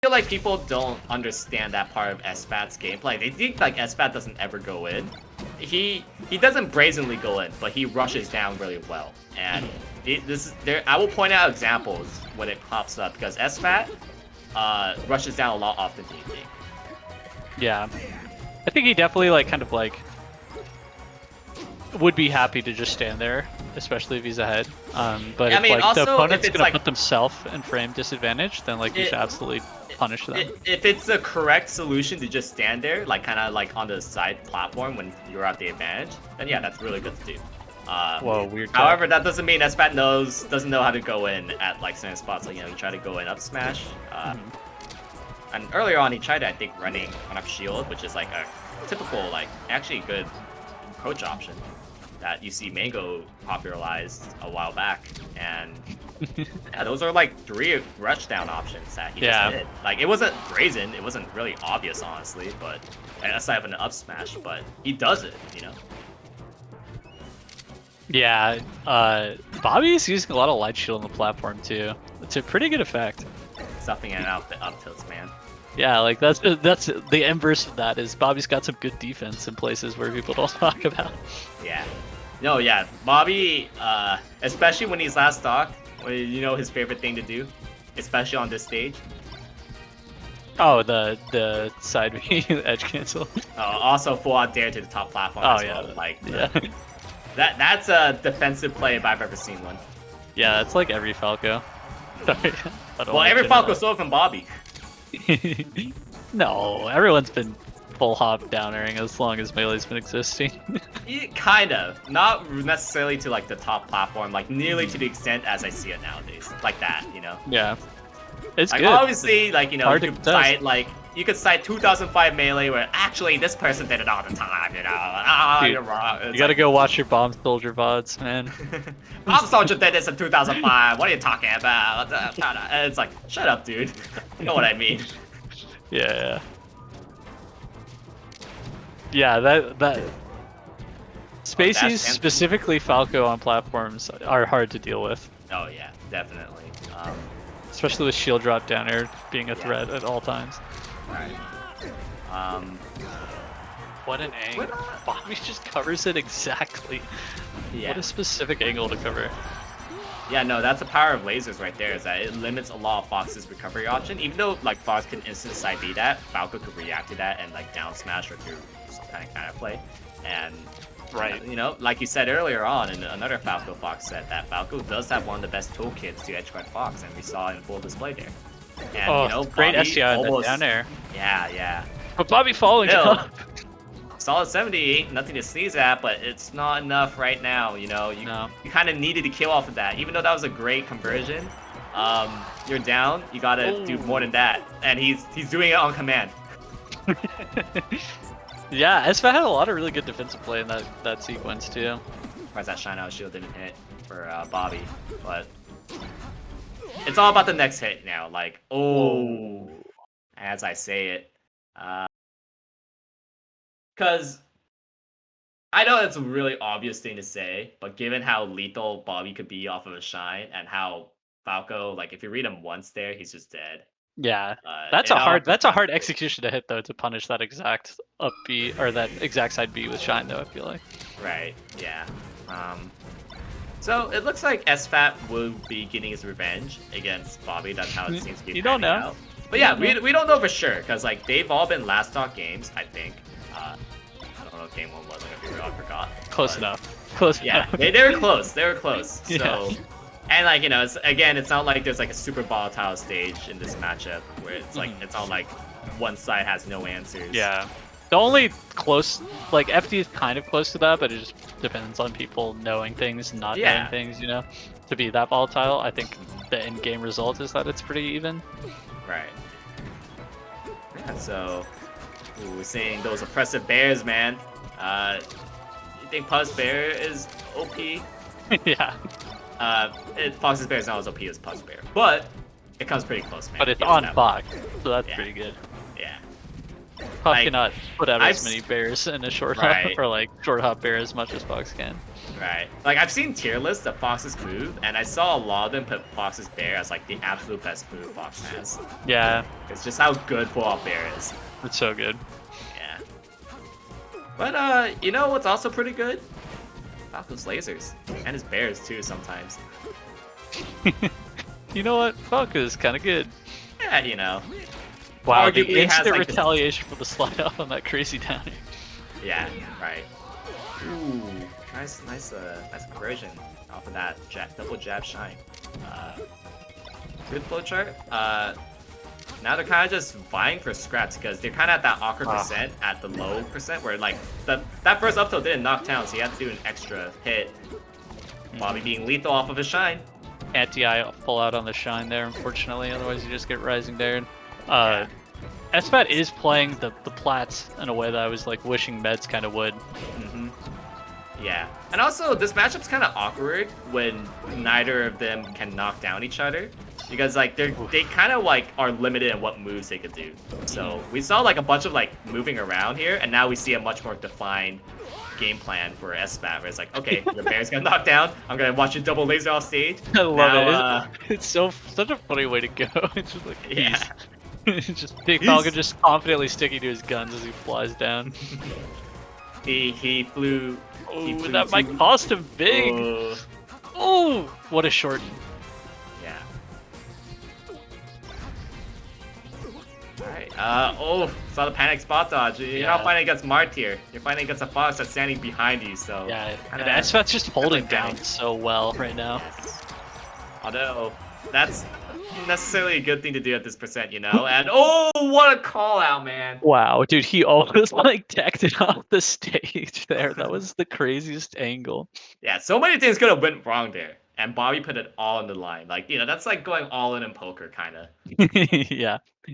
feel like people don't understand that part of SFAT's gameplay. They think like SFAT doesn't ever go in. He doesn't brazenly go in, but he rushes down really well. And I will point out examples when it pops up because SFAT rushes down a lot often than you think. Yeah, I think he definitely like kind of like would be happy to just stand there, especially if he's ahead. But I mean, if like also, the opponent's if it's gonna like, put themselves in frame disadvantage, then like you should absolutely punish them. If it's the correct solution to just stand there, like kind of like on the side platform when you're at the advantage, then yeah, that's really good to do. Whoa, weird. However, that doesn't mean SFAT doesn't know how to go in at like certain spots. Like, you know, you try to go in up smash. And earlier on, he tried, I think, running on up shield, which is like a typical, like, actually good approach option that you see Mango popularized a while back. And yeah, those are like 3 rush down options that he just did. Like, it wasn't brazen, it wasn't really obvious, honestly, but aside from an up smash, but he does it, you know? Yeah, Bobby's using a lot of light shield on the platform too. It's a pretty good effect. Stuffing it out the up tilts, man. Yeah, like that's the inverse of that is Bobby's got some good defense in places where people don't talk about. Yeah. No, yeah, Bobby, especially when he's last stock, you know his favorite thing to do, especially on this stage. Oh, the side B edge cancel. Also full out dare to the top platform as well. Like, that's a defensive play if I've ever seen one. Yeah, that's like every Falco. Sorry. Well, every Falco stole from Bobby. No, everyone's been full hop downering as long as Melee's been existing. Kind of. Not necessarily to like the top platform, like nearly to the extent as I see it nowadays. Like that, you know? Yeah. It's like, good. Obviously, like, you know, you could cite 2005 Melee where actually this person did it all the time, you know? Dude, you're wrong. You gotta go watch your Bomb Soldier VODs, man. Bomb Soldier did this in 2005. What are you talking about? And it's like, shut up, dude. You know what I mean? Yeah. Yeah, that Spaceys, specifically Falco on platforms, are hard to deal with. Oh yeah, definitely. Especially with shield drop down air being a threat at all times. Right. What an angle. Bobby just covers it exactly. Yeah. What a specific angle to cover. Yeah, no, that's the power of lasers right there, is that it limits a lot of Fox's recovery option. Even though like Fox can instant side B that, Falco could react to that and like down smash or do some kind of play. And you know, like you said earlier on in another Falco Fox set, that Falco does have one of the best toolkits to edge guard Fox, and we saw it in full display there. And you know, great STI almost down air. Yeah. But Bobby falling up. Solid 70, nothing to sneeze at, but it's not enough right now, you know? You kind of needed to kill off of that. Even though that was a great conversion, you're down, you gotta do more than that. And he's doing it on command. Yeah, SFAT had a lot of really good defensive play in that sequence too. Surprised that Shine Out Shield didn't hit for Bobby, but it's all about the next hit now. Like, as I say it. Because I know it's a really obvious thing to say, but given how lethal Bobby could be off of a Shine and how Falco, like if you read him once there, he's just dead. Yeah, that's a hard execution to hit though, to punish that exact up B or that exact side B with Shine though, I feel like. Right. Yeah. So it looks like SFAT will be getting his revenge against Bobby. That's how it seems to be. You don't know. Out. But yeah, we don't know for sure because like they've all been last stock games, I think. I don't know what game 1 was. I forgot. Close enough. Close enough. Yeah, they were close. They were close. So. And like, you know, it's not like there's like a super volatile stage in this matchup where it's like it's not like one side has no answers. Yeah. The only close, like FD is kind of close to that, but it just depends on people knowing things and not knowing things, you know, to be that volatile. I think the end game result is that it's pretty even. Right. Yeah, so we're seeing those oppressive bears, man. You think Puss Bear is OP? Yeah. Fox's Bear is not as OP as Puss Bear, but it comes pretty close, man. But it's on Fox, so that's pretty good. Yeah. Fox cannot put out as many bears in a short hop, or like short hop bear as much as Fox can. Right. Like, I've seen tier lists of Fox's move, and I saw a lot of them put Fox's Bear as, like, the absolute best move Fox has. Yeah. It's just how good full-out Bear is. It's so good. Yeah. But, you know what's also pretty good? Falco's lasers. And his bears, too, sometimes. You know what? Falco is kind of good. Yeah, you know. Wow, the Arguably has, instant like, retaliation for the slide off on that crazy down. Yeah, right. Ooh, nice conversion off of that double jab shine. Good flowchart. Now they're kind of just vying for scraps because they're kind of at that awkward percent at the low percent where like that first up tilt didn't knock down, so you have to do an extra hit. Bobby being lethal off of his shine. Anti-eye full out on the shine there, unfortunately. Otherwise, you just get rising there. Yeah. SFAT is playing the plats in a way that I was like wishing Meds kind of would. Yeah, and also this matchup's kind of awkward when neither of them can knock down each other because like they kind of like are limited in what moves they could do. So we saw like a bunch of like moving around here, and now we see a much more defined game plan for SFAT where it's like, okay, your bear's gonna knock down, I'm gonna watch you double laser off stage. I love it. It's such a funny way to go. It's just like just Big Falco just confidently sticking to his guns as he flies down. He flew. Oh, that might cost him big. Oh, what a short. Yeah. Alright. Saw the panic spot dodge. You're not fighting against Martyr. You're fighting against a Fox that's standing behind you, so. Yeah, SFAT's just holding down so well right now. Yes. Although, that's necessarily a good thing to do at this percent, you know? And oh, what a call out, man! Wow, dude, he almost like decked it off the stage there. That was the craziest angle. Yeah, so many things could have went wrong there, and Bobby put it all on the line. Like, you know, that's like going all in poker, kind of.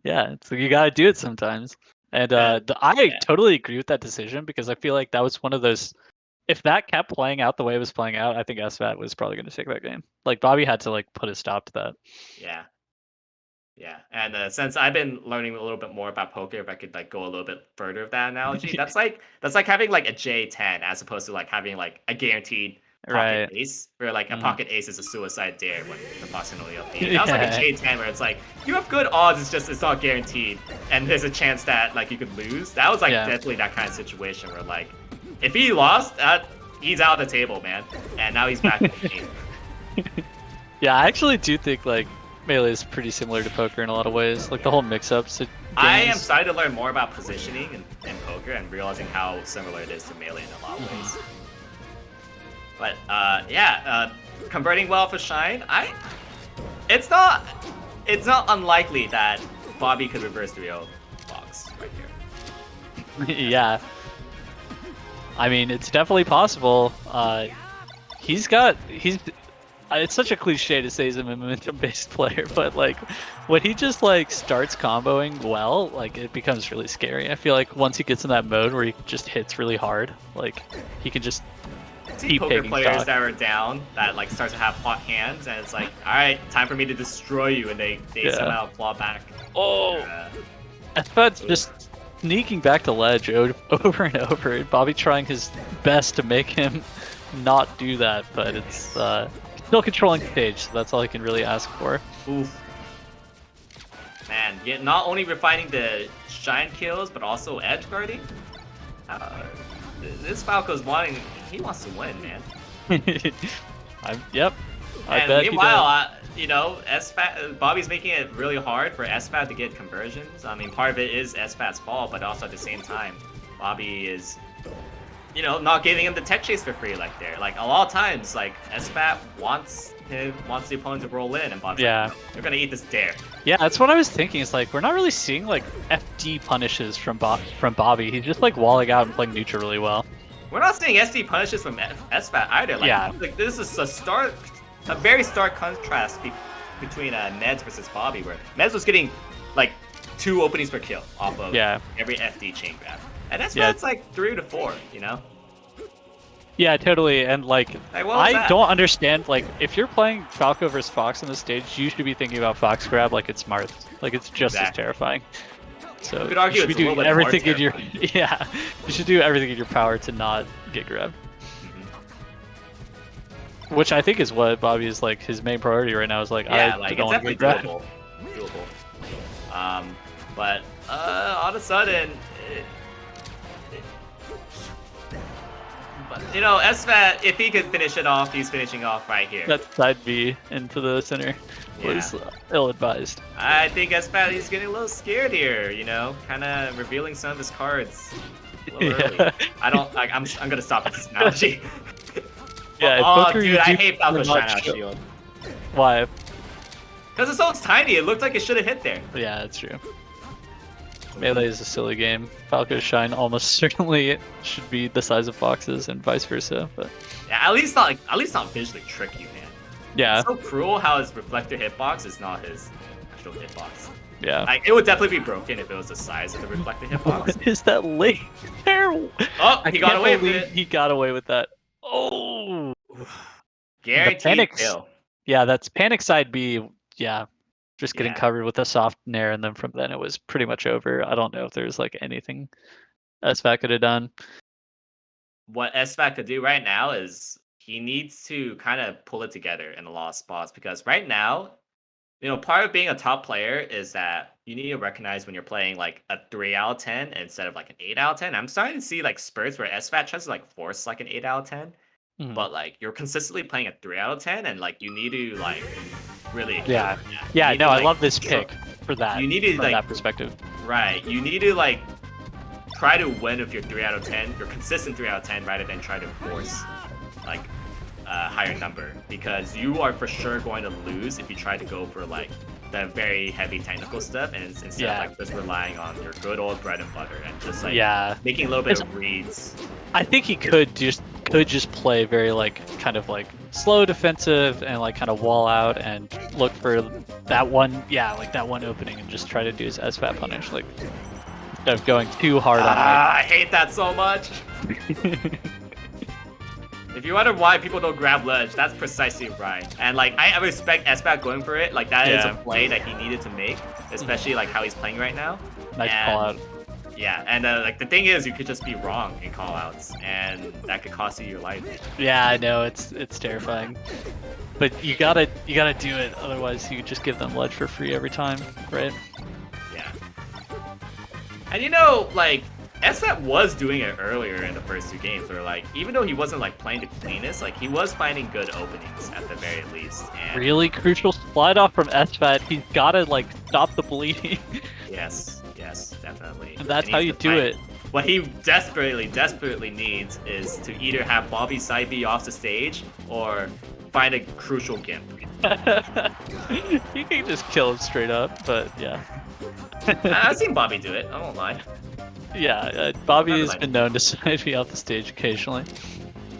Yeah, so you gotta do it sometimes. And I totally agree with that decision because I feel like that was one of those. If that kept playing out the way it was playing out, I think SFAT was probably going to take that game. Like Bobby had to like put a stop to that. Yeah, and since I've been learning a little bit more about poker, if I could like go a little bit further with that analogy, that's like having like a J10 as opposed to like having like a guaranteed pocket ace, where like a pocket ace is a suicide dare when the boss can only LP. That was like a J10 where it's like you have good odds, it's not guaranteed, and there's a chance that like you could lose. That was like definitely that kind of situation where like if he lost, he's out of the table, man, and now he's back in the game. Yeah, I actually do think like Melee is pretty similar to poker in a lot of ways. Like the whole mix-ups. I am starting to learn more about positioning in poker and realizing how similar it is to Melee in a lot of ways. But converting well for Shine, it's not unlikely that Bobby could reverse 3-0 Fox right here. Yeah. I mean, it's definitely possible. It's such a cliche to say he's a momentum-based player, but like when he just like starts comboing well, like it becomes really scary. I feel like once he gets in that mode where he just hits really hard, like he can just keep poker taking players shots. that are down that like start to have hot hands, and it's like, all right, time for me to destroy you, and they somehow claw back. SFAT's just sneaking back to ledge over and over, and Bobby trying his best to make him not do that, but it's still controlling the stage, so that's all he can really ask for. Oof. Man, not only refining the shine kills, but also edge guarding. This Falco's he wants to win, man. Yep. And meanwhile, you know, SFAT, Bobby's making it really hard for SFAT to get conversions. I mean, part of it is SFAT's fault, but also at the same time, Bobby is, you know, not giving him the tech chase for free like there. Like a lot of times, like SFAT wants the opponent to roll in, and Bobby's like, they're gonna eat this dare. Yeah, that's what I was thinking. It's like we're not really seeing like FD punishes from Bobby. He's just like walling out and playing neutral really well. We're not seeing SD punishes from SFAT either. Like, this is a very stark contrast between Meds versus Bobby, where Meds was getting like 2 openings per kill off of every FD chain grab. And SFAT's like 3 to 4, you know? Yeah, totally. And like I don't understand, like if you're playing Falco versus Fox on the stage, you should be thinking about Fox grab like it's Marth. Like it's just as terrifying. So you could argue you should be doing everything in your you should do everything in your power to not get grabbed. Which I think is what Bobby is like his main priority right now is like Yeah, I like don't it's want to definitely get grabbed. doable. But all of a sudden, but you know, SFAT, if he could finish it off, he's finishing off right here. That side B into the center was ill-advised. I think SFAT is getting a little scared here. You know, kind of revealing some of his cards a little early. I don't. Like, I'm gonna stop with this analogy. Yeah. Oh, dude, I hate Falco Shine Out Shield. Why? Because it's so tiny. It looked like it should have hit there. Yeah, that's true. Melee is a silly game. Falco's Shine almost certainly should be the size of boxes and vice versa, but yeah, at least not visually trick you, man. yeah. It's so cruel how his reflector hitbox is not his actual hitbox. Yeah. Like, it would definitely be broken if it was the size of the reflector hitbox. What is that late? Terrible. Oh, he got away with it. He got away with that. Oh. Guaranteed kill. Yeah, that's panic side B. Yeah. Just getting Yeah. covered with a soft nair, and then from then it was pretty much over. I don't know if there's like anything SFAT could have done. What SFAT could do right now is he needs to kind of pull it together in a lot of spots, because right now, you know, part of being a top player is that you need to recognize when you're playing like a 3 out of 10 instead of like an 8 out of 10. I'm starting to see like spurts where SFAT tries to like force like an 8 out of 10. But like you're consistently playing a 3 out of 10, and like you need to like really Yeah. I love this pick for that. You need to from like that perspective. Right. You need to like try to win with your 3 out of 10, your consistent 3 out of 10, rather than try to force like a higher number, because you are for sure going to lose if you try to go for like the very heavy technical stuff and instead of like just relying on your good old bread and butter and just like making a little bit of reads. I think he could just play very like kind of like slow defensive and like kind of wall out and look for that one that one opening and just try to do his SFAT punish, like instead of going too hard on it. I hate that so much. If you wonder why people don't grab ledge, that's precisely right. And like I respect SFAT going for it. Like that is a play that he needed to make, especially like how he's playing right now. Nice call out. Yeah, and like the thing is, you could just be wrong in callouts, and that could cost you your life. Yeah, I know, it's terrifying. But you gotta do it, otherwise you just give them ledge for free every time, right? Yeah. And you know, like SFAT was doing it earlier in the first 2 games, where like even though he wasn't like playing the cleanest, like he was finding good openings at the very least. And really crucial slide off from SFAT. He's gotta like stop the bleeding. Yes, definitely. And that's how you do it. What he desperately needs is to either have Bobby side B off the stage or find a crucial gimp. You can just kill him straight up, but yeah. I've seen Bobby do it, I won't lie. Yeah, Bobby has been known to side B off the stage occasionally.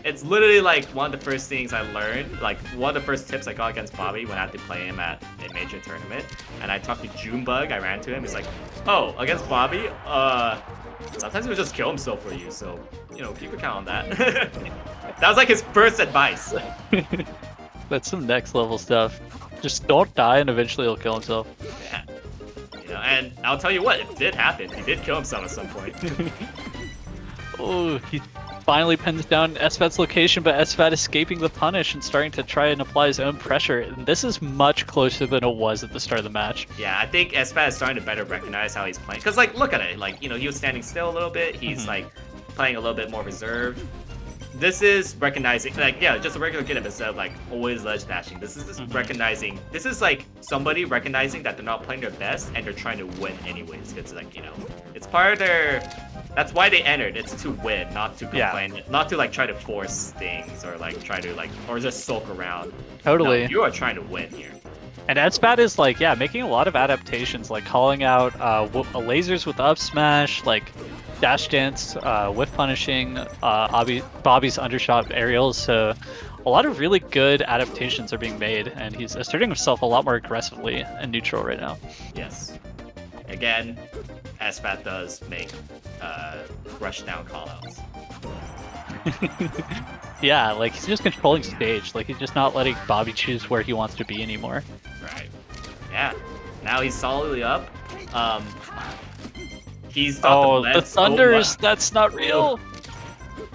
It's literally like one of the first things I learned, like one of the first tips I got against Bobby when I had to play him at a major tournament. And I talked to Junebug, I ran to him, he's like, oh, against Bobby, sometimes he'll just kill himself for you, so, you know, keep a count on that. That was like his first advice. That's some next level stuff. Just don't die and eventually he'll kill himself. Yeah. You know, and I'll tell you what, it did happen. He did kill himself at some point. Oh, he finally pins down SFAT's location, but SFAT escaping the punish and starting to try and apply his own pressure. And this is much closer than it was at the start of the match. Yeah, I think SFAT is starting to better recognize how he's playing. Because, like, look at it. Like, you know, he was standing still a little bit. He's, like, playing a little bit more reserved. This is recognizing, like, yeah, just a regular get up instead of, like, always ledge dashing. This is just recognizing, this is, like, somebody recognizing that they're not playing their best and they're trying to win anyways. It's, like, you know, it's part of their... That's why they entered. It's to win, not to complain, not to like try to force things or like try to like or just sulk around. Totally. No, you are trying to win here. And SFAT is like making a lot of adaptations, like calling out lasers with up smash, like dash dance, whiff punishing, Bobby's undershot aerials. So a lot of really good adaptations are being made, and he's asserting himself a lot more aggressively in neutral right now. Yes. Again, SFAT does make rush down callouts. Yeah, like he's just controlling stage. Like he's just not letting Bobby choose where he wants to be anymore. Right. Yeah. Now he's solidly up. He's got the thunders. That's not real.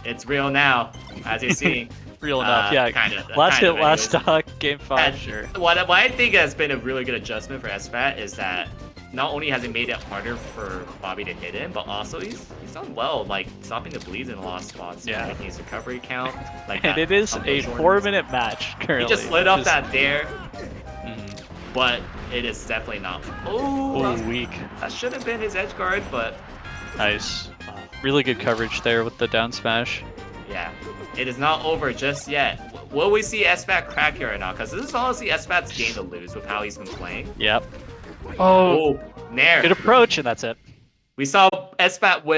It's real now, as you're seeing. Real enough, yeah. Kind of. Last hit, anyways. last stock, game 5, And sure. what I think has been a really good adjustment for SFAT is that not only has it made it harder for Bobby to hit him, but also he's done well, like stopping the bleeds in a lot of spots. Yeah. Making his recovery count. Like And it is a 4-minute match currently. He just lit off that dare, Mhm. but it is definitely not. Oh, weak. That should have been his edge guard, but Nice. Really good coverage there with the down smash. yeah, it is not over just yet. Will we see SFAT crack here or not? Because this is honestly SFAT's game to lose with how he's been playing. Yep. Oh, Nair. good approach, and that's it. We saw SFAT win.